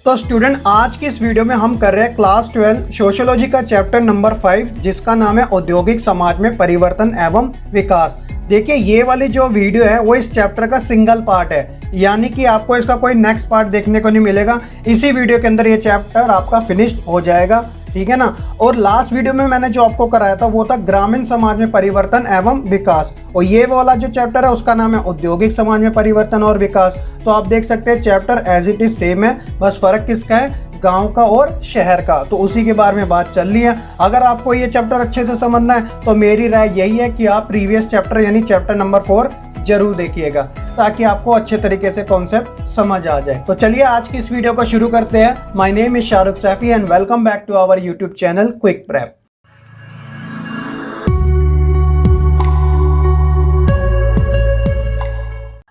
तो स्टूडेंट, आज की इस वीडियो में हम कर रहे हैं क्लास 12 सोशियोलॉजी का चैप्टर नंबर 5, जिसका नाम है औद्योगिक समाज में परिवर्तन एवं विकास। देखिए, ये वाली जो वीडियो है वो इस चैप्टर का सिंगल पार्ट है, यानी कि आपको इसका कोई नेक्स्ट पार्ट देखने को नहीं मिलेगा। इसी वीडियो के अंदर ये चैप्टर आपका फिनिश्ड हो जाएगा, ठीक है ना। और लास्ट वीडियो में मैंने जो आपको कराया था वो था ग्रामीण समाज में परिवर्तन एवं विकास, और ये वाला जो चैप्टर है उसका नाम है औद्योगिक समाज में परिवर्तन और विकास। तो आप देख सकते हैं chapter as it is same है, बस फर्क किसका है, गांव का और शहर का। तो उसी के बारे में बात चल रही है। अगर आपको ये चैप्टर अच्छे से समझना है तो मेरी राय यही है कि आप प्रीवियस चैप्टर यानी चैप्टर नंबर 4 जरूर देखिएगा, ताकि आपको अच्छे तरीके से कॉन्सेप्ट समझ आ जाए। तो चलिए आज की इस वीडियो को शुरू करते हैं। My name is Shahrukh Saifi and welcome back to our YouTube channel quick prep.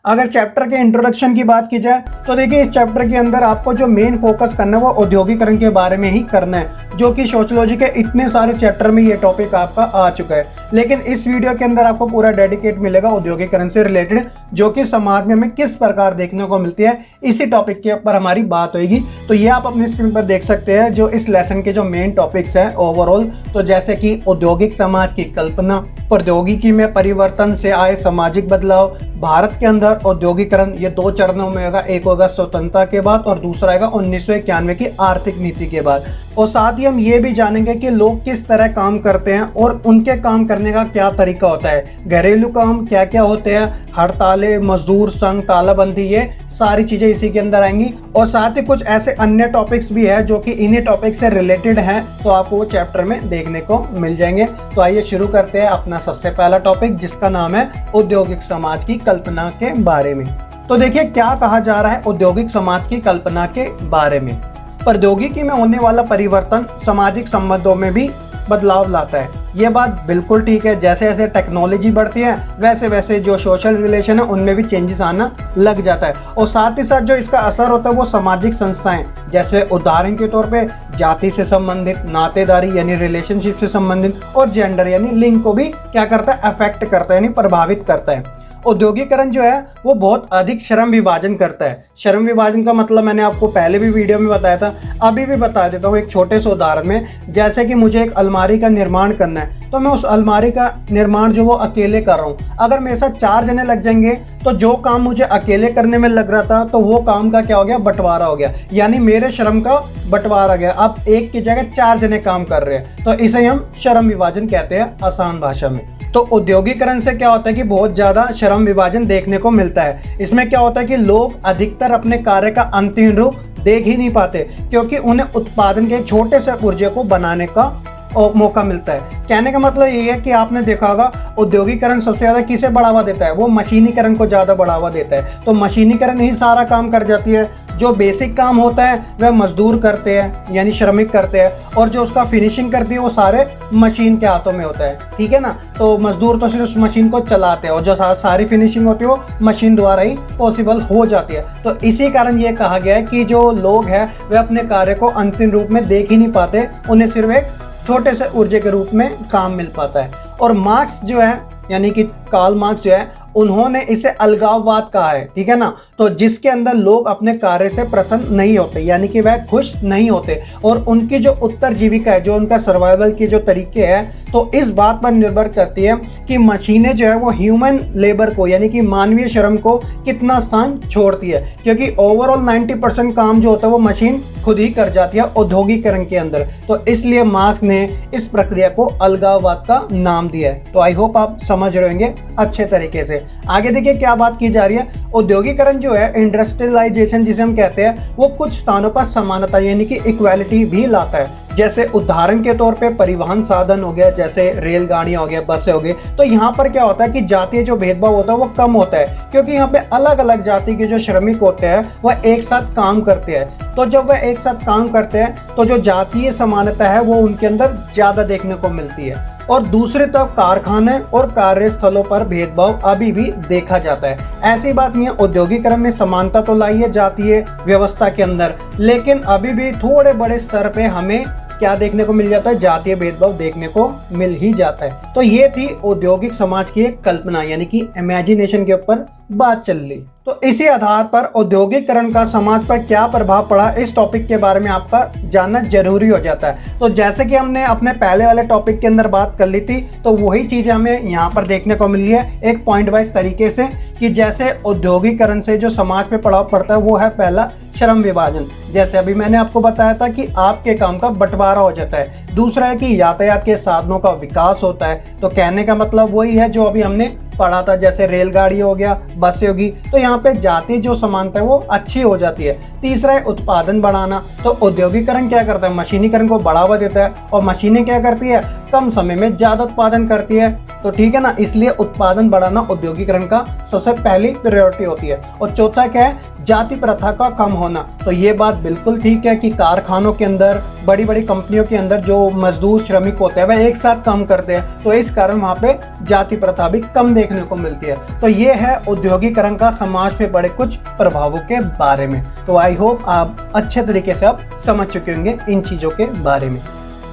अगर चैप्टर के इंट्रोडक्शन की बात की जाए तो देखिए, इस चैप्टर के अंदर आपको जो मेन फोकस करना है वो औद्योगिकरण के बारे में ही करना है, जो कि सोशियोलॉजी के इतने सारे चैप्टर में ये टॉपिक आपका आ चुका है। लेकिन इस वीडियो के अंदर आपको पूरा डेडिकेट मिलेगा औद्योगिकरण से रिलेटेड, जो कि समाज में हमें किस प्रकार देखने को मिलती है, इसी टॉपिक के ऊपर हमारी बात होगी। तो ये आप अपनी स्क्रीन पर देख सकते हैं जो इस लेसन के जो मेन टॉपिक्स हैं ओवरऑल। तो जैसे कि औद्योगिक समाज की कल्पना, प्रौद्योगिकी में परिवर्तन से आए सामाजिक बदलाव, भारत के अंदर औद्योगिकरण, ये 2 चरणों में होगा, एक होगा स्वतंत्रता के बाद और दूसरा आएगा 1991 की आर्थिक नीति के बाद। और साथ ही हम ये भी जानेंगे कि लोग किस तरह काम करते हैं और उनके काम करने का क्या तरीका होता है, घरेलू काम क्या क्या होते हैं, हड़तालें, मजदूर संघ, तालाबंदी, ये सारी चीजें इसी के अंदर आएंगी। और साथ ही कुछ ऐसे अन्य टॉपिक्स भी है जो कि इन्हीं टॉपिक से रिलेटेड हैं, तो आपको वो चैप्टर में देखने को मिल जाएंगे। तो आइए शुरू करते हैं अपना सबसे पहला टॉपिक, जिसका नाम है औद्योगिक समाज की कल्पना के बारे में। तो देखिए क्या कहा जा रहा है औद्योगिक समाज की कल्पना के बारे में। प्रौद्योगिकी में होने वाला परिवर्तन सामाजिक संबंधों में भी बदलाव लाता है। ये बात बिल्कुल ठीक है, जैसे जैसे टेक्नोलॉजी बढ़ती है वैसे वैसे जो सोशल रिलेशन है उनमें भी चेंजेस आना लग जाता है। और साथ ही साथ जो इसका असर होता है वो सामाजिक संस्थाएं, जैसे उदाहरण के तौर पे जाति से संबंधित, नातेदारी यानी रिलेशनशिप से संबंधित, और जेंडर यानी लिंग को भी क्या करता है, अफेक्ट करता है, यानी प्रभावित करता है। औद्योगिकरण जो है वो बहुत अधिक श्रम विभाजन करता है। श्रम विभाजन का मतलब मैंने आपको पहले भी वीडियो में बताया था, अभी भी बता देता हूँ एक छोटे से उदाहरण में। जैसे कि मुझे एक अलमारी का निर्माण करना है, तो मैं उस अलमारी का निर्माण जो वो अकेले कर रहा हूँ। अगर मेरे साथ 4 जने लग जाएंगे तो जो काम मुझे अकेले करने में लग रहा था, तो वो काम का क्या हो गया, बंटवारा हो गया, यानी मेरे श्रम का बंटवारा गया। अब एक की जगह 4 जने काम कर रहे हैं, तो इसे हम श्रम विभाजन कहते हैं आसान भाषा में। तो औद्योगिकरण से क्या होता है कि बहुत ज्यादा श्रम विभाजन देखने को मिलता है। इसमें क्या होता है कि लोग अधिकतर अपने कार्य का अंतिम रूप देख ही नहीं पाते, क्योंकि उन्हें उत्पादन के छोटे से पुर्जे को बनाने का मौका मिलता है। कहने का मतलब ये है कि आपने देखा होगा औद्योगिकरण सबसे ज्यादा किसे बढ़ावा देता है, वो मशीनीकरण को ज्यादा बढ़ावा देता है। तो मशीनीकरण ही सारा काम कर जाती है। जो बेसिक काम होता है वह मजदूर करते हैं, यानी श्रमिक करते हैं, और जो उसका फिनिशिंग करती है वो सारे मशीन के हाथों में होता है, ठीक है ना। तो मजदूर तो सिर्फ उस मशीन को चलाते हैं, और जो सारी फिनिशिंग होती है वो मशीन द्वारा ही पॉसिबल हो जाती है। तो इसी कारण ये कहा गया है कि जो लोग हैं वे अपने कार्य को अंतिम रूप में देख ही नहीं पाते, उन्हें सिर्फ एक छोटे से ऊर्जे के रूप में काम मिल पाता है। और मार्क्स जो है, यानी कि कार्ल मार्क्स जो है, उन्होंने इसे अलगाववाद कहा है, ठीक है ना। तो जिसके अंदर लोग अपने कार्य से प्रसन्न नहीं होते, यानी कि वह खुश नहीं होते, और उनकी जो उत्तर जीविका है, जो उनका सर्वाइवल के जो तरीके हैं, तो इस बात पर निर्भर करती है कि मशीनें जो है वो ह्यूमन लेबर को, यानी कि मानवीय श्रम को कितना स्थान छोड़ती है। क्योंकि ओवरऑल 90% काम जो होता है वो मशीन खुद ही कर जाती है औद्योगिकरण के अंदर। तो इसलिए मार्क्स ने इस प्रक्रिया को अलगाववाद का नाम दिया है। तो आई होप आप समझ रहे होंगे अच्छे तरीके से। आगे देखिए क्या बात की जा रही है। औद्योगिकरण जो है, इंडस्ट्रियलाइजेशन जिसे हम कहते हैं, वो कुछ स्थानों पर समानता यानी कि इक्वालिटी भी लाता है। जैसे उदाहरण के तौर पे परिवहन साधन हो गया, जैसे रेलगाड़ियां हो गया, बसें हो गई। तो यहाँ पर क्या होता है कि जातीय जो भेदभाव होता है वो कम होता है, क्योंकि यहाँ पे अलग अलग जाति के जो श्रमिक होते हैं वह एक साथ काम करते हैं। तो जब वह एक साथ काम करते हैं तो जो जातीय समानता है वो उनके अंदर ज्यादा देखने को मिलती है। और दूसरी तरफ कारखाने और कार्यस्थलों पर भेदभाव अभी भी देखा जाता है। ऐसी बात नहीं है, औद्योगिकरण ने समानता तो लाई है जातीय व्यवस्था के अंदर, लेकिन अभी भी थोड़े बड़े स्तर पे हमें क्या देखने को मिल जाता है, जातीय भेदभाव देखने को मिल ही जाता है। तो ये थी औद्योगिक समाज की एक कल्पना, यानी कि इमेजिनेशन के ऊपर बात चल ली। तो इसी आधार पर औद्योगिकरण का समाज पर क्या प्रभाव पड़ा, इस टॉपिक के बारे में आपका जानना जरूरी हो जाता है। तो जैसे कि हमने अपने पहले वाले टॉपिक के अंदर बात कर ली थी, तो वही चीज़ हमें यहाँ पर देखने को मिली है एक पॉइंट वाइज तरीके से, कि जैसे औद्योगिकरण से जो समाज पे प्रभाव पड़ता है वो है पहला श्रम विभाजन। जैसे अभी मैंने आपको बताया था कि आपके काम का बंटवारा हो जाता है। दूसरा है कि यातायात के साधनों का विकास होता है। तो कहने का मतलब वही है जो अभी हमने पढ़ा था, जैसे रेलगाड़ी हो गया, बसें होगी, तो यहाँ पे जातीय जो समानता है वो अच्छी हो जाती है। तीसरा है उत्पादन बढ़ाना। तो औद्योगिकरण क्या करता है, मशीनीकरण को बढ़ावा देता है, और मशीनें क्या करती है, कम समय में ज्यादा उत्पादन करती है। तो ठीक है ना, इसलिए उत्पादन बढ़ाना औद्योगिकरण का सबसे पहली प्रायोरिटी होती है। और चौथा क्या है, जाति प्रथा का कम होना। तो ये बात बिल्कुल ठीक है कि कारखानों के अंदर, बड़ी बड़ी कंपनियों के अंदर जो मजदूर श्रमिक होते हैं वह एक साथ काम करते हैं, तो इस कारण वहाँ पे जाति प्रथा भी कम देखने को मिलती है। तो ये है औद्योगिकरण का समाज पे बड़े कुछ प्रभावों के बारे में। तो आई होप आप अच्छे तरीके से आप समझ चुके होंगे इन चीज़ों के बारे में।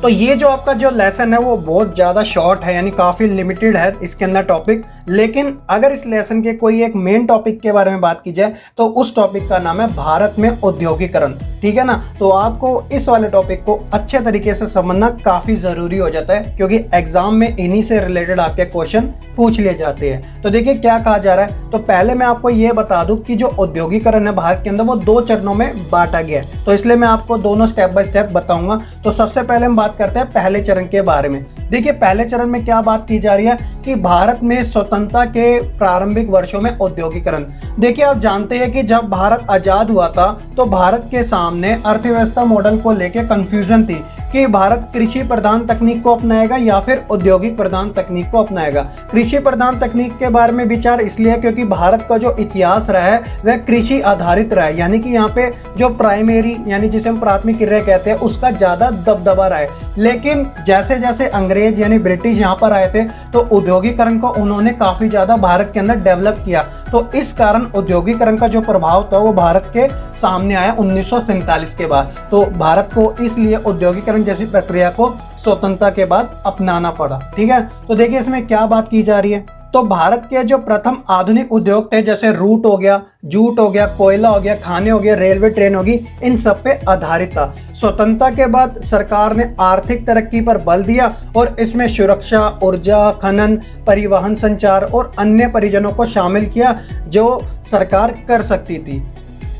तो ये जो आपका जो लेसन है वो बहुत ज़्यादा शॉर्ट है, यानी काफ़ी लिमिटेड है इसके अंदर टॉपिक। लेकिन अगर इस लेसन के कोई एक मेन टॉपिक के बारे में बात की जाए तो उस टॉपिक का नाम है भारत में औद्योगिकरण। ठीक है ना, तो आपको इस वाले टॉपिक को अच्छे तरीके से समझना काफ़ी ज़रूरी हो जाता है, क्योंकि एग्जाम में इन्हीं से रिलेटेड आपके क्वेश्चन पूछ लिए जाते हैं। तो देखिए क्या कहा जा रहा है। तो पहले मैं आपको ये बता दूं कि जो औद्योगिकरण है भारत के अंदर वो 2 चरणों में बांटा गया है। तो इसलिए मैं आपको दोनों स्टेप बाय स्टेप बताऊंगा। तो सबसे पहले हम बात करते हैं पहले चरण के बारे में। देखिए पहले चरण में क्या बात की जा रही है कि भारत में स्वतंत्रता के प्रारंभिक वर्षों में औद्योगिकरण। देखिए आप जानते हैं कि जब भारत आजाद हुआ था तो भारत के सामने अर्थव्यवस्था मॉडल को लेकर कंफ्यूजन थी कि भारत कृषि प्रधान तकनीक को अपनाएगा या फिर औद्योगिक प्रधान तकनीक को अपनाएगा। कृषि प्रधान तकनीक के बारे में विचार इसलिए क्योंकि भारत का जो इतिहास रहा है वह कृषि आधारित रहा है, यानी कि यहाँ पे जो प्राइमरी यानी जिसे हम प्राथमिक क्रिया कहते हैं उसका ज़्यादा दबदबा रहा है। लेकिन जैसे जैसे अंग्रेज यानी ब्रिटिश यहाँ पर आए थे तो औद्योगिकरण को उन्होंने काफ़ी ज़्यादा भारत के अंदर डेवलप किया। तो इस कारण औद्योगिकरण का जो प्रभाव था वो भारत के सामने आया 1947 के बाद। तो भारत को इसलिए औद्योगिकरण जैसी प्रक्रिया को स्वतंत्रता के बाद अपनाना पड़ा। ठीक है, तो देखिए इसमें क्या बात की जा रही है। तो भारत के जो प्रथम आधुनिक उद्योग थे जैसे रूट हो गया, जूट हो गया, कोयला हो गया, खाने हो गया, रेलवे ट्रेन होगी, इन सब पे आधारित था। स्वतंत्रता के बाद सरकार ने आर्थिक तरक्की पर बल दिया और इसमें सुरक्षा, ऊर्जा, खनन, परिवहन, संचार और अन्य परियोजनाओं को शामिल किया जो सरकार कर सकती थी।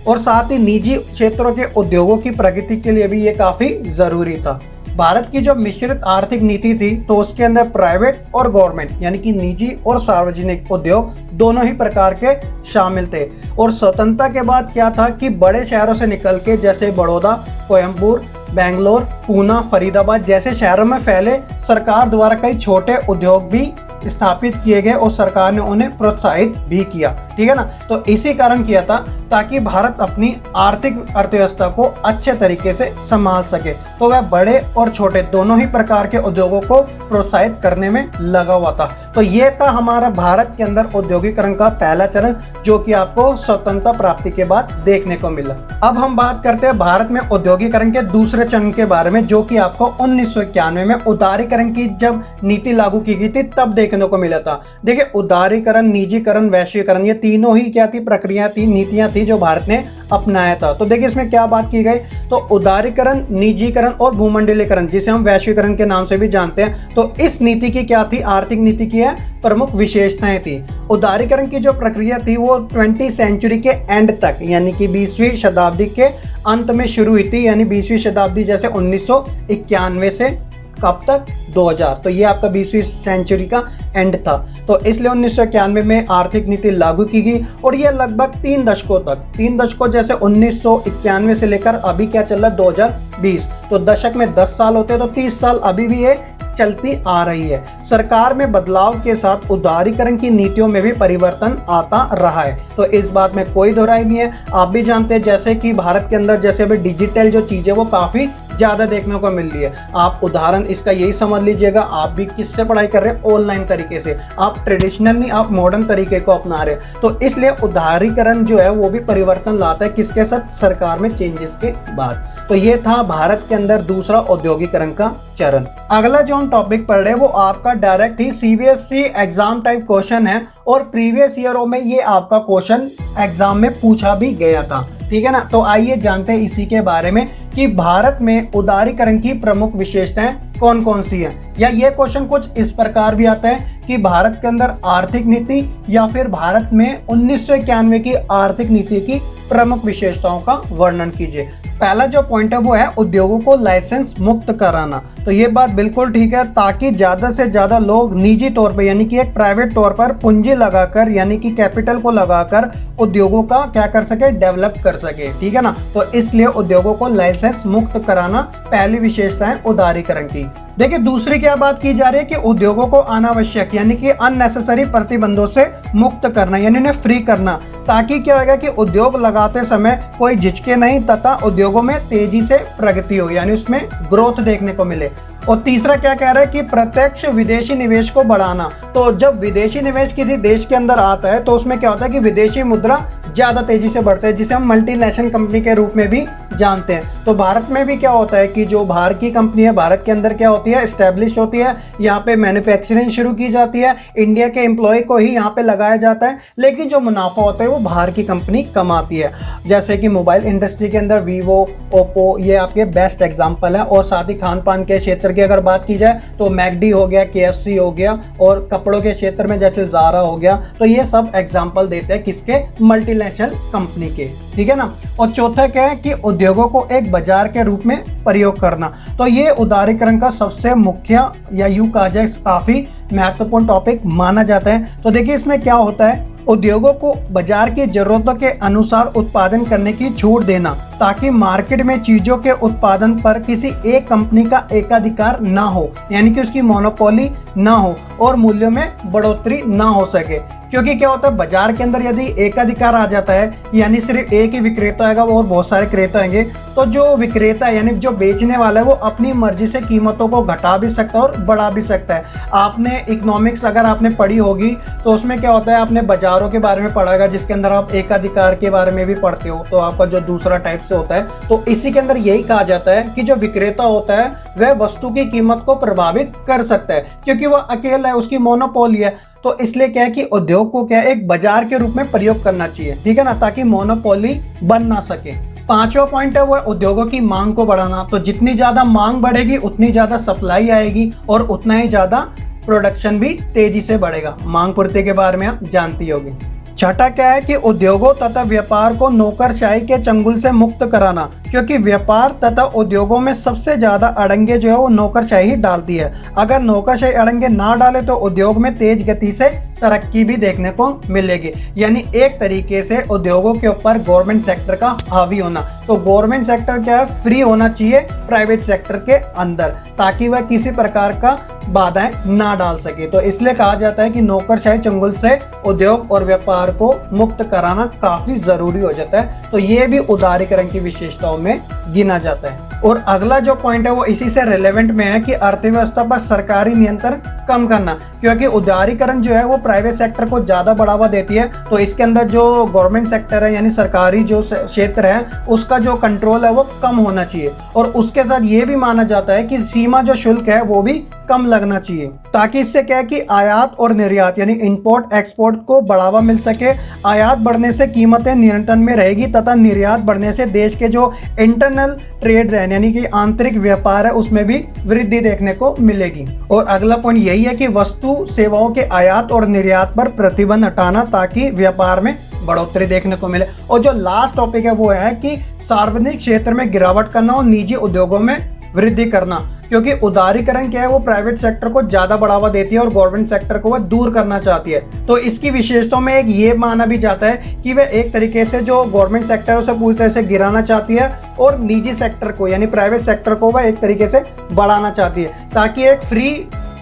और साथ ही निजी क्षेत्रों के उद्योगों की प्रगति के लिए भी ये काफी जरूरी था। भारत की जो मिश्रित आर्थिक नीति थी तो उसके अंदर प्राइवेट और गवर्नमेंट यानी कि निजी और सार्वजनिक उद्योग दोनों ही प्रकार के शामिल थे। और स्वतंत्रता के बाद क्या था कि बड़े शहरों से निकल के जैसे बड़ौदा, कोयम्बटूर, बेंगलोर, पूना, फरीदाबाद जैसे शहरों में फैले सरकार द्वारा कई छोटे उद्योग भी स्थापित किए गए और सरकार ने उन्हें प्रोत्साहित भी किया। ठीक है ना, तो इसी कारण किया था ताकि भारत अपनी आर्थिक अर्थव्यवस्था को अच्छे तरीके से संभाल सके। तो वह बड़े और छोटे दोनों ही प्रकार के उद्योगों को प्रोत्साहित करने में लगा हुआ था। तो ये था हमारा भारत के अंदर औद्योगिकरण का पहला चरण जो कि आपको स्वतंत्रता प्राप्ति के बाद देखने को मिला। अब हम बात करते हैं भारत में औद्योगिकरण के दूसरे चरण के बारे में जो कि आपको 1991 में उदारीकरण की जब नीति लागू की गई थी तब देखने को मिला था। देखिए उदारीकरण, निजीकरण, वैश्वीकरण ये तीनों ही क्या थी, प्रक्रिया थी, नीतियां थी जो भारत ने अपनाया था। तो देखिए इसमें क्या बात की गई। तो उदारीकरण, निजीकरण और भूमंडलीकरण जिसे हम वैश्वीकरण के नाम से भी जानते हैं, तो इस नीति की क्या थी, आर्थिक नीति की है प्रमुख विशेषताएं थी। उदारीकरण की जो प्रक्रिया थी वो 20वीं सेंचुरी के एंड तक यानी कि 20वीं शताब्दी के अंत में शुरू हुई थी, यानी 20वीं शताब्दी जैसे 1991 से कब तक, 2000। तो ये आपका 20वीं सेंचुरी का एंड था। तो इसलिए 1991 में आर्थिक नीति लागू की गई और ये लगभग 3 दशकों तक, 3 दशकों जैसे 1991 से लेकर अभी क्या चल रहा है 2020, तो दशक में 10 साल होते हैं, तो 30 साल अभी भी ये चलती आ रही है। सरकार में बदलाव के साथ उदारीकरण की नीतियों में भी परिवर्तन आता रहा है, तो इस बात में कोई दोहराई नहीं है। आप भी जानते हैं जैसे कि भारत के अंदर जैसे अभी डिजिटल जो चीज़ है वो काफ़ी ज़्यादा देखने को मिल रही है। आप उदाहरण इसका यही समझ लीजिएगा, आप भी किससे पढ़ाई कर रहे हैं, ऑनलाइन तरीके से। आप ट्रेडिशनल नहीं, आप मॉडर्न तरीके को अपना रहे हैं। तो इसलिए उदारीकरण जो है वो भी परिवर्तन लाता है किसके साथ, सरकार में चेंजेस के बाद। तो ये था भारत के अंदर दूसरा औद्योगिकरण का चरण। अगला जो हम टॉपिक पढ़ रहे हैं वो आपका डायरेक्ट ही सीबीएसई एग्जाम टाइप क्वेश्चन है और प्रीवियस ईयरों में ये आपका क्वेश्चन एग्जाम में पूछा भी गया था, ठीक है ना। तो आइए जानते हैं इसी के बारे में कि भारत में उदारीकरण की प्रमुख विशेषताएं कौन कौन सी हैं, या ये क्वेश्चन कुछ इस प्रकार भी आता है कि भारत के अंदर आर्थिक नीति या फिर भारत में 1991 की आर्थिक नीति की प्रमुख विशेषताओं का वर्णन कीजिए। पहला जो पॉइंट है वो है उद्योगों को लाइसेंस मुक्त कराना। तो ये बात बिल्कुल ठीक है, ताकि ज्यादा से ज्यादा लोग निजी तौर पर यानी कि एक प्राइवेट तौर पर पूंजी लगाकर यानी कि कैपिटल को लगाकर उद्योगों का क्या कर सके, डेवलप कर सके, ठीक है ना। तो इसलिए उद्योगों को लाइसेंस मुक्त कराना पहली विशेषता है उदारीकरण की। देखिए दूसरी क्या बात की जा रही है कि उद्योगों को अनावश्यक यानी कि अननेसेसरी प्रतिबंधों से मुक्त करना यानी उन्हें फ्री करना, ताकि क्या होगा कि उद्योग लगाते समय कोई झिझके नहीं तथा उद्योगों में तेजी से प्रगति हो यानी उसमें ग्रोथ देखने को मिले। और तीसरा क्या कह रहा है कि प्रत्यक्ष विदेशी निवेश को बढ़ाना। तो जब विदेशी निवेश किसी देश के अंदर आता है तो उसमें क्या होता है कि विदेशी मुद्रा ज्यादा तेजी से बढ़ते हैं, जिसे हम मल्टीनेशनल कंपनी के रूप में भी जानते हैं। तो भारत में भी क्या होता है कि जो बाहर की कंपनी है भारत के अंदर क्या होती है, एस्टेब्लिश होती है, यहाँ पे मैन्युफैक्चरिंग शुरू की जाती है, इंडिया के एम्प्लॉय को ही यहाँ पे लगाया जाता है, लेकिन जो मुनाफा होता है वो बाहर की कंपनी कमाती है। जैसे कि मोबाइल इंडस्ट्री के अंदर वीवो, ओप्पो ये आपके बेस्ट एग्जाम्पल है। और साथ ही खान पान के क्षेत्र की अगर बात की जाए तो मैकडी हो गया, केएफसी हो गया, और कपड़ों के क्षेत्र में जैसे जारा हो गया। तो ये सब एग्जाम्पल देते हैं किसके, मल्टीनेशनल कंपनी के, ठीक है ना। और चौथा क्या है कि उद्योगों को एक बाजार के रूप में प्रयोग करना। तो ये उदारीकरण का सबसे मुख्य या यूं कहा जाए काफी महत्वपूर्ण टॉपिक माना जाता है। तो देखिए इसमें क्या होता है, उद्योगों को बाजार की जरूरतों के अनुसार उत्पादन करने की छूट देना, ताकि मार्केट में चीजों के उत्पादन पर किसी एक कंपनी का एकाधिकार ना हो यानी कि उसकी मोनोपोली ना हो और मूल्यों में बढ़ोतरी ना हो सके। क्योंकि क्या होता है बाजार के अंदर यदि एकाधिकार आ जाता है यानी सिर्फ एक ही विक्रेता आएगा और बहुत सारे क्रेता आएंगे, तो जो विक्रेता है यानी जो बेचने वाला है वो अपनी मर्जी से कीमतों को घटा भी सकता है और बढ़ा भी सकता है। आपने इकोनॉमिक्स अगर आपने पढ़ी होगी तो उसमें क्या होता है, आपने बाजारों के बारे में पढ़ा होगा जिसके अंदर आप एकाधिकार के बारे में भी पढ़ते हो। तो आपका जो दूसरा टाइप से होता है, तो इसी के अंदर यही कहा जाता है कि जो विक्रेता होता है वह वस्तु की कीमत को प्रभावित कर सकता है, क्योंकि वह अकेला है, उसकी मोनोपोली है। तो इसलिए क्या है कि उद्योग को क्या एक बाजार के रूप में प्रयोग करना चाहिए, ठीक है ना, ताकि मोनोपोली बन ना सके। पांचवा पॉइंट है वो है उद्योगों की मांग को बढ़ाना। तो जितनी ज्यादा मांग बढ़ेगी उतनी ज्यादा सप्लाई आएगी और उतना ही ज्यादा प्रोडक्शन भी तेजी से बढ़ेगा। मांग पूर्ति के बारे में आप जानती होगी। छठा क्या है कि उद्योगों तथा व्यापार को नौकरशाही के चंगुल से मुक्त कराना, क्योंकि व्यापार तथा उद्योगों में सबसे ज्यादा अड़ंगे जो है वो नौकरशाही डालती है। अगर नौकरशाही अड़ंगे ना डाले तो उद्योग में तेज गति से तरक्की भी देखने को मिलेगी। यानी एक तरीके से उद्योगों के ऊपर गवर्नमेंट सेक्टर का हावी होना। तो गवर्नमेंट सेक्टर क्या है, फ्री होना चाहिए प्राइवेट सेक्टर के अंदर, ताकि वह किसी प्रकार का बाधाएं ना डाल सके। तो इसलिए कहा जाता है कि नौकरशाही चंगुल से उद्योग और व्यापार को मुक्त कराना काफी जरूरी हो जाता है। तो ये भी उदारीकरण की विशेषताओं में गिना जाता है। और अगला जो पॉइंट है वो इसी से रिलेवेंट में है कि अर्थव्यवस्था पर सरकारी नियंत्रण कम करना, क्योंकि उदारीकरण जो है वो प्राइवेट सेक्टर को ज्यादा बढ़ावा देती है। तो इसके अंदर जो गवर्नमेंट सेक्टर है यानी सरकारी जो क्षेत्र है उसका जो कंट्रोल है वो कम होना चाहिए। और उसके साथ ये भी माना जाता है कि सीमा जो शुल्क है वो भी कम लगना चाहिए, ताकि इससे क्या है कि आयात और निर्यात यानी इंपोर्ट एक्सपोर्ट को बढ़ावा मिल सके। आयात बढ़ने से कीमतें नियंत्रण में रहेगी तथा निर्यात बढ़ने से देश के जो इंटरनल ट्रेड्स है यानी कि आंतरिक व्यापार है उसमें भी वृद्धि देखने को मिलेगी। और अगला पॉइंट यही है कि वस्तु सेवाओं के आयात और निर्यात पर प्रतिबंध हटाना, ताकि व्यापार में बढ़ोतरी देखने को मिले। और जो लास्ट टॉपिक है वो है कि सार्वजनिक क्षेत्र में गिरावट करना और निजी उद्योगों में वृद्धि करना, क्योंकि उदारीकरण क्या है वो प्राइवेट सेक्टर को ज्यादा बढ़ावा देती है और गवर्नमेंट सेक्टर को वह दूर करना चाहती है। तो इसकी विशेषताओं में एक ये माना भी जाता है कि वह एक तरीके से जो गवर्नमेंट सेक्टर है उसे पूरी तरह से गिराना चाहती है और निजी सेक्टर को यानी प्राइवेट सेक्टर को वह एक तरीके से बढ़ाना चाहती है, ताकि एक फ्री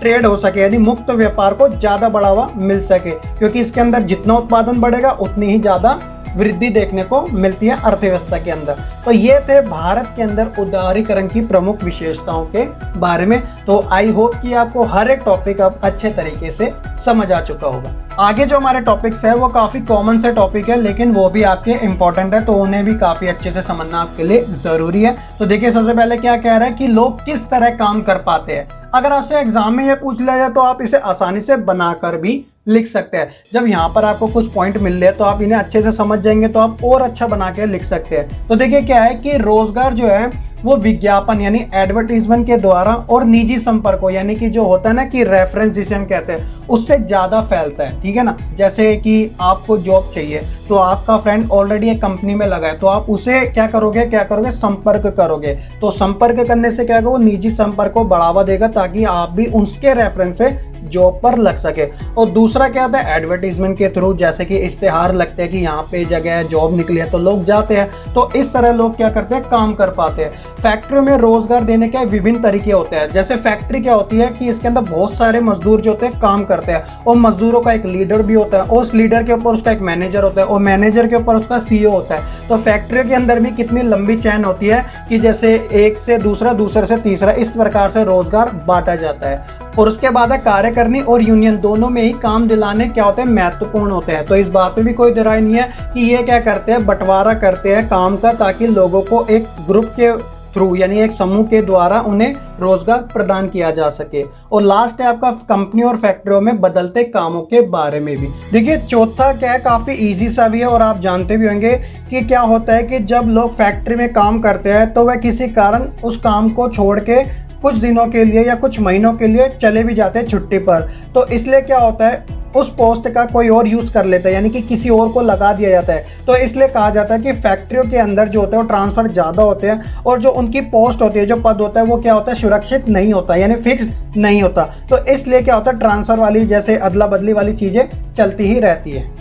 ट्रेड हो सके यानी मुक्त व्यापार को ज्यादा बढ़ावा मिल सके। क्योंकि इसके अंदर जितना उत्पादन बढ़ेगा उतनी ही ज्यादा वृद्धि देखने को मिलती है अर्थव्यवस्था के अंदर। तो ये थे भारत के अंदर उदारीकरण की प्रमुख विशेषताओं के बारे में। तो आई होप कि आपको हर एक टॉपिक अब अच्छे तरीके से समझ आ चुका होगा। आगे जो हमारे टॉपिक्स है वो काफी कॉमन से टॉपिक है, लेकिन वो भी आपके इंपॉर्टेंट है, तो उन्हें भी काफी अच्छे से समझना आपके लिए जरूरी है। तो देखिए सबसे पहले क्या कह रहा है कि लोग किस तरह काम कर पाते हैं। अगर आपसे एग्जाम में ये पूछ लिया जाए तो आप इसे आसानी से बनाकर भी लिख सकते हैं। जब यहाँ पर आपको कुछ पॉइंट मिल रहे हैं तो आप इन्हें अच्छे से समझ जाएंगे तो आप और अच्छा बना के लिख सकते हैं। तो देखिए क्या है कि रोजगार जो है वो विज्ञापन यानी एडवर्टीजमेंट के द्वारा और निजी संपर्कों यानी कि जो होता है ना कि रेफरेंस जिसे हम कहते हैं उससे ज्यादा फैलता है, ठीक है ना। जैसे कि आपको जॉब चाहिए तो आपका फ्रेंड ऑलरेडी एक कंपनी में लगा है तो आप उसे क्या करोगे संपर्क करोगे। तो संपर्क करने से क्या होगा, वो निजी संपर्क को बढ़ावा देगा ताकि आप भी उसके रेफरेंस से जॉब पर लग सके। और दूसरा क्या होता है, एडवर्टीजमेंट के थ्रू, जैसे कि इश्तेहार लगते हैं कि यहाँ पे जगह जॉब निकली है तो लोग जाते हैं, तो इस तरह लोग क्या करते हैं, काम कर पाते हैं। फैक्ट्री में रोजगार देने के विभिन्न तरीके होते हैं। जैसे फैक्ट्री क्या होती है कि इसके अंदर बहुत सारे मजदूर जो होते हैं काम करते हैं और मजदूरों का एक लीडर भी होता है और उस लीडर के ऊपर उसका एक मैनेजर होता है और मैनेजर के ऊपर उसका सीईओ होता है। तो फैक्ट्री के अंदर भी कितनी लंबी चैन होती है कि जैसे एक से दूसरा, दूसरे से तीसरा, इस प्रकार से रोजगार बांटा जाता है। और उसके बाद है कार्यकारिणी और यूनियन, दोनों में ही काम दिलाने क्या होते हैं, महत्वपूर्ण होते हैं। तो इस बात में भी कोई दरार नहीं है कि ये क्या करते हैं, बंटवारा करते हैं काम का ताकि लोगों को एक ग्रुप के थ्रू यानी एक समूह के द्वारा उन्हें रोजगार प्रदान किया जा सके। और लास्ट है आपका कंपनी और फैक्ट्रियों में बदलते कामों के बारे में भी। देखिए चौथा क्या है, काफी इजी सा भी है और आप जानते भी होंगे कि क्या होता है कि जब लोग फैक्ट्री में काम करते हैं तो वह किसी कारण उस काम को छोड़ के कुछ दिनों के लिए या कुछ महीनों के लिए चले भी जाते हैं छुट्टी पर। तो इसलिए क्या होता है, उस पोस्ट का कोई और यूज कर लेता है यानी कि किसी और को लगा दिया जाता है। तो इसलिए कहा जाता है कि फैक्ट्रियों के अंदर जो होता है वो ट्रांसफर ज़्यादा होते हैं और जो उनकी पोस्ट होती है, जो पद होता है वो क्या होता है, सुरक्षित नहीं होता यानी फिक्स नहीं होता। तो इसलिए क्या होता है, ट्रांसफर वाली जैसे अदला बदली वाली चीज़ें चलती ही रहती है।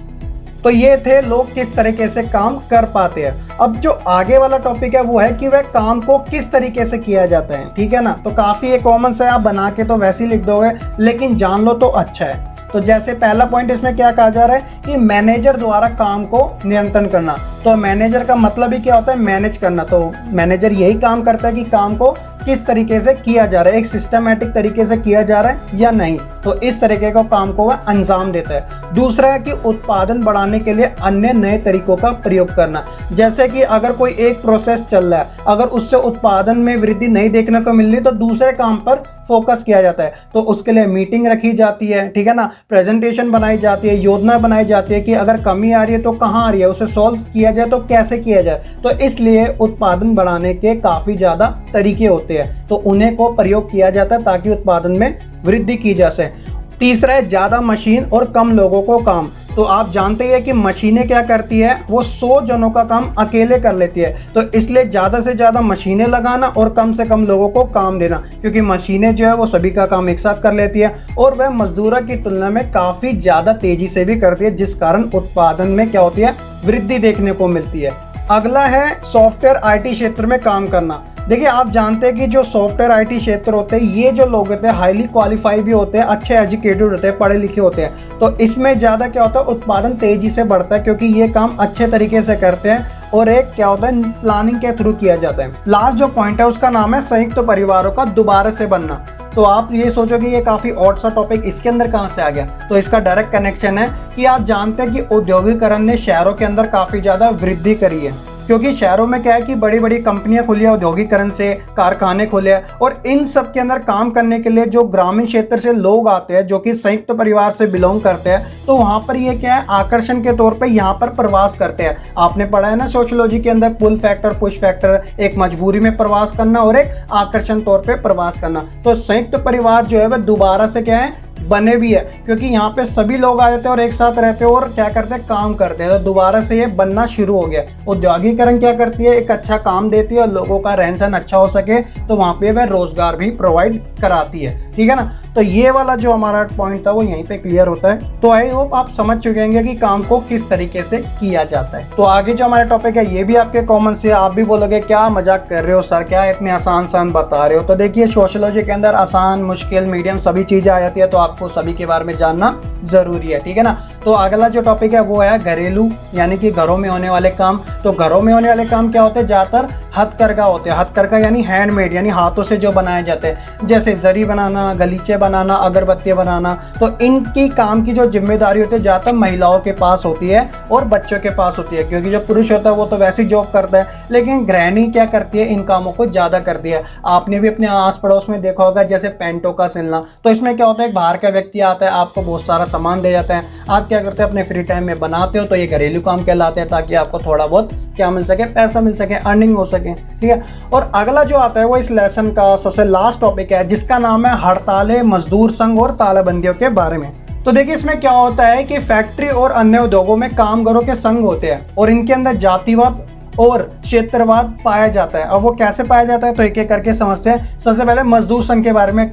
तो ये थे लोग किस तरीके से काम कर पाते हैं। अब जो आगे वाला टॉपिक है वो है कि वह काम को किस तरीके से किया जाता है, ठीक है ना। तो काफ़ी ये कॉमन से आप बना के तो वैसे ही लिख दोगे, लेकिन जान लो तो अच्छा है। तो जैसे पहला पॉइंट इसमें क्या कहा जा रहा है कि मैनेजर द्वारा काम को नियंत्रण करना। तो मैनेजर का मतलब ही क्या होता है, मैनेज करना। तो मैनेजर यही काम करता है कि काम को किस तरीके से किया जा रहा है, एक सिस्टमैटिक तरीके से किया जा रहा है या नहीं। तो इस तरीके का काम को वह अंजाम देता है। दूसरा है कि उत्पादन बढ़ाने के लिए अन्य नए तरीकों का प्रयोग करना। जैसे कि अगर कोई एक प्रोसेस चल रहा है, अगर उससे उत्पादन में वृद्धि नहीं देखने को मिल रही तो दूसरे काम पर फोकस किया जाता है। तो उसके लिए मीटिंग रखी जाती है, ठीक है ना, प्रेजेंटेशन बनाई जाती है, योजना बनाई जाती है कि अगर कमी आ रही है तो कहाँ आ रही है, उसे सॉल्व किया जाए तो कैसे किया जाए। तो इसलिए उत्पादन बढ़ाने के काफ़ी ज़्यादा तरीके होते हैं, तो उन्हें को प्रयोग किया जाता है ताकि उत्पादन में वृद्धि की जा सके। तीसरा है ज़्यादा मशीन और कम लोगों को काम। तो आप जानते हैं कि मशीनें क्या करती है, वो 100 जनों का काम अकेले कर लेती है। तो इसलिए ज़्यादा से ज़्यादा मशीनें लगाना और कम से कम लोगों को काम देना, क्योंकि मशीनें जो है वो सभी का काम एक साथ कर लेती है और वह मजदूरों की तुलना में काफ़ी ज़्यादा तेज़ी से भी करती है, जिस कारण उत्पादन में क्या होती है, वृद्धि देखने को मिलती है। अगला है सॉफ्टवेयर IT क्षेत्र में काम करना। देखिए आप जानते हैं कि जो सॉफ्टवेयर IT क्षेत्र होते हैं, ये जो लोग होते हैं हाईली क्वालिफाई भी होते हैं, अच्छे एजुकेटेड होते हैं, पढ़े लिखे होते हैं। तो इसमें ज़्यादा क्या होता है, उत्पादन तेज़ी से बढ़ता है क्योंकि ये काम अच्छे तरीके से करते हैं और एक क्या होता है, प्लानिंग के थ्रू किया जाता है। लास्ट जो पॉइंट है उसका नाम है संयुक्त परिवारों का दोबारा से बनना। तो आप ये सोचोगे ये काफ़ी ऑड सा टॉपिक इसके अंदर कहाँ से आ गया, तो इसका डायरेक्ट कनेक्शन है कि आप जानते हैं कि औद्योगिकरण ने शहरों के अंदर काफ़ी ज़्यादा वृद्धि करी है, क्योंकि शहरों में क्या है कि बड़ी बड़ी कंपनियां खुली है, औद्योगिकरण से कारखाने खुले हैं और इन सब के अंदर काम करने के लिए जो ग्रामीण क्षेत्र से लोग आते हैं, जो कि संयुक्त परिवार से बिलोंग करते हैं, तो वहाँ पर ये क्या है, आकर्षण के तौर पे यहाँ पर प्रवास करते हैं। आपने पढ़ा है ना सोशियोलॉजी के अंदर, पुल फैक्टर पुश फैक्टर, एक मजबूरी में प्रवास करना और एक आकर्षण तौर पे प्रवास करना। तो संयुक्त परिवार जो है वह दोबारा से क्या है, बने भी है, क्योंकि यहाँ पे सभी लोग आ जाते हैं और एक साथ रहते हैं और क्या करते हैं, काम करते हैं। तो दोबारा से ये बनना शुरू हो गया। औद्योगिकरण क्या करती है, एक अच्छा काम देती है और लोगों का रहन सहन अच्छा हो सके, तो वहाँ पे वह रोजगार भी प्रोवाइड कराती है, ठीक है ना। तो ये वाला जो हमारा पॉइंट था वो यहीं पे क्लियर होता है। तो आई होप आप समझ चुके होंगे कि काम को किस तरीके से किया जाता है। तो आगे जो हमारा टॉपिक है ये भी आपके कॉमन से, आप भी बोलोगे क्या मजाक कर रहे हो सर, क्या इतने आसान बता रहे हो। तो देखिए सोशियोलॉजी के अंदर आसान, मुश्किल, मीडियम सभी चीजें आ जाती है, तो आपको सभी के बारे में जानना जरूरी है, ठीक है ना। तो अगला जो टॉपिक है वो है घरेलू, यानी कि घरों में होने वाले काम। तो घरों में होने वाले काम क्या होते हैं, ज़्यादातर हथकरघा होते हैं। हथकरघा यानी हैंडमेड, यानी हाथों से जो बनाए जाते हैं, जैसे जरी बनाना, गलीचे बनाना, अगरबत्तियाँ बनाना। तो इनकी काम की जो जिम्मेदारी होती है ज़्यादातर महिलाओं के पास होती है और बच्चों के पास होती है, क्योंकि जो पुरुष होता है वो तो वैसे ही जॉब करता है, लेकिन गृहिणी क्या करती है, इन कामों को ज़्यादा करती है। आपने भी अपने आस पड़ोस में देखा होगा, जैसे पेंटों का सिलना। तो इसमें क्या होता है, एक बाहर का व्यक्ति आता है, आपको बहुत सारा सामान दे जाता है, आप क्या करते हैं अपने फ्री टाइम में बनाते हो। तो ये घरेलू काम कहलाते हैं, ताकि आपको थोड़ा बहुत क्या मिल सके, पैसा मिल सके, अर्निंग हो सके, ठीक है। और अगला जो आता है वो इस लेसन का सबसे लास्ट टॉपिक है, जिसका नाम है हड़तालें, मजदूर संघ और तालाबंदियों के बारे में। तो देखिए इसमें क्या होता है कि फैक्ट्री और अन्य उद्योगों में कामगारों के संघ होते हैं और इनके अंदर जातिवाद और क्षेत्रवाद पाया जाता है। अब वो कैसे पाया जाता है, तो एक एक करके समझते हैं। सबसे पहले मजदूर संघ के बारे में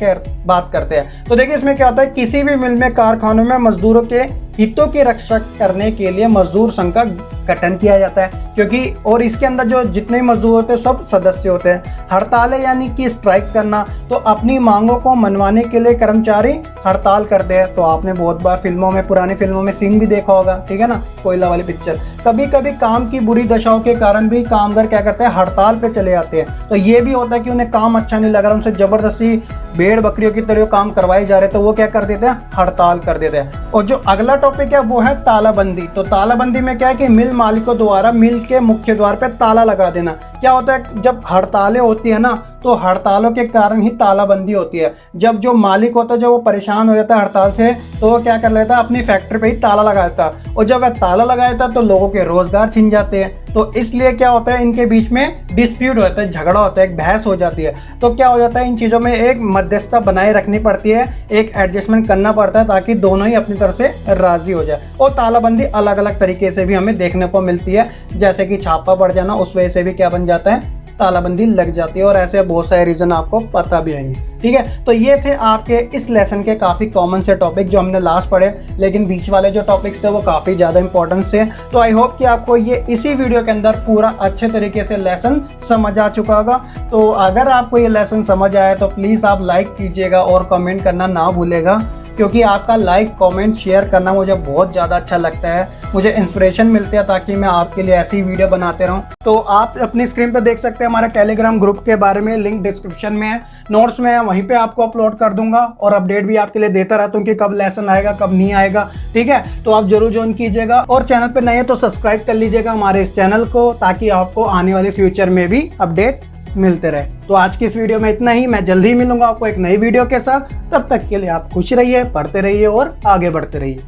बात करते हैं। तो देखिए इसमें क्या होता है, किसी भी मिल में, कारखानों में मजदूरों के हितों की रक्षा करने के लिए मजदूर संघ का गठन किया जाता है, क्योंकि और इसके अंदर जो जितने मजदूर होते हैं सब सदस्य होते हैं। हड़तालें यानी कि स्ट्राइक करना, तो अपनी मांगों को मनवाने के लिए कर्मचारी हड़ताल करते हैं। तो आपने बहुत बार फिल्मों में, पुरानी फिल्मों में सीन भी देखा होगा, ठीक है ना, कोयला वाली पिक्चर। कभी कभी काम की बुरी दशाओं के कारण भी कामगार क्या करते हैं, हड़ताल पे चले जाते हैं। तो ये भी होता है कि उन्हें काम अच्छा नहीं लग रहा, उनसे जबरदस्ती भेड़ बकरियों की तरह काम करवाए जा रहे, तो वो क्या कर देते हैं, हड़ताल कर देते हैं। और जो अगला टॉपिक है वो है तालाबंदी। तो तालाबंदी में क्या है कि मिल मालिकों द्वारा मिल के मुख्य द्वार पे ताला लगा देना। क्या होता है, जब हड़तालें होती है ना, तो हड़तालों के कारण ही तालाबंदी होती है। जब जो मालिक होता है, जब वो परेशान हो जाता है हड़ताल से, तो वो क्या कर लेता है, अपनी फैक्ट्री पे ही ताला लगा देता है। और जब वह ताला लगा देता है तो लोगों के रोजगार छिन जाते हैं। तो इसलिए क्या होता है, इनके बीच में डिस्प्यूट होता है, झगड़ा होता है, एक बहस हो जाती है। तो क्या हो जाता है, इन चीज़ों में एक मध्यस्थता बनाए रखनी पड़ती है, एक एडजस्टमेंट करना पड़ता है, ताकि दोनों ही अपनी तरफ से राजी हो जाए। और तालाबंदी अलग अलग तरीके से भी हमें देखने को मिलती है, जैसे कि छापा पड़ जाना, उस वजह से भी क्या बन जाता है, तालाबंदी लग जाती है। और ऐसे बहुत सारे रीजन आपको पता भी होंगे, ठीक है। तो ये थे आपके इस लेसन के काफ़ी कॉमन से टॉपिक जो हमने लास्ट पढ़े, लेकिन बीच वाले जो टॉपिक्स थे वो काफ़ी ज़्यादा इंपॉर्टेंट थे। तो आई होप कि आपको ये इसी वीडियो के अंदर पूरा अच्छे तरीके से लेसन समझ आ चुका होगा। तो अगर आपको ये लेसन समझ आया तो प्लीज़ आप लाइक कीजिएगा और कमेंट करना ना भूलेगा, क्योंकि आपका लाइक, कमेंट, शेयर करना मुझे बहुत ज़्यादा अच्छा लगता है, मुझे इंस्पिरेशन मिलती है, ताकि मैं आपके लिए ऐसी वीडियो बनाते रहूं। तो आप अपनी स्क्रीन पर देख सकते हैं हमारे टेलीग्राम ग्रुप के बारे में, लिंक डिस्क्रिप्शन में है, नोट्स में है, वहीं पे आपको अपलोड कर दूंगा। और अपडेट भी आपके लिए देता रहता हूँ कि कब लेसन आएगा, कब नहीं आएगा, ठीक है। तो आप जरूर ज्वाइन कीजिएगा, और चैनल पर नए हैं तो सब्सक्राइब कर लीजिएगा हमारे इस चैनल को, ताकि आपको आने वाले फ्यूचर में भी अपडेट मिलते रहे। तो आज की इस वीडियो में इतना ही। मैं जल्दी ही मिलूंगा आपको एक नई वीडियो के साथ। तब तक के लिए आप खुश रहिए, पढ़ते रहिए और आगे बढ़ते रहिए।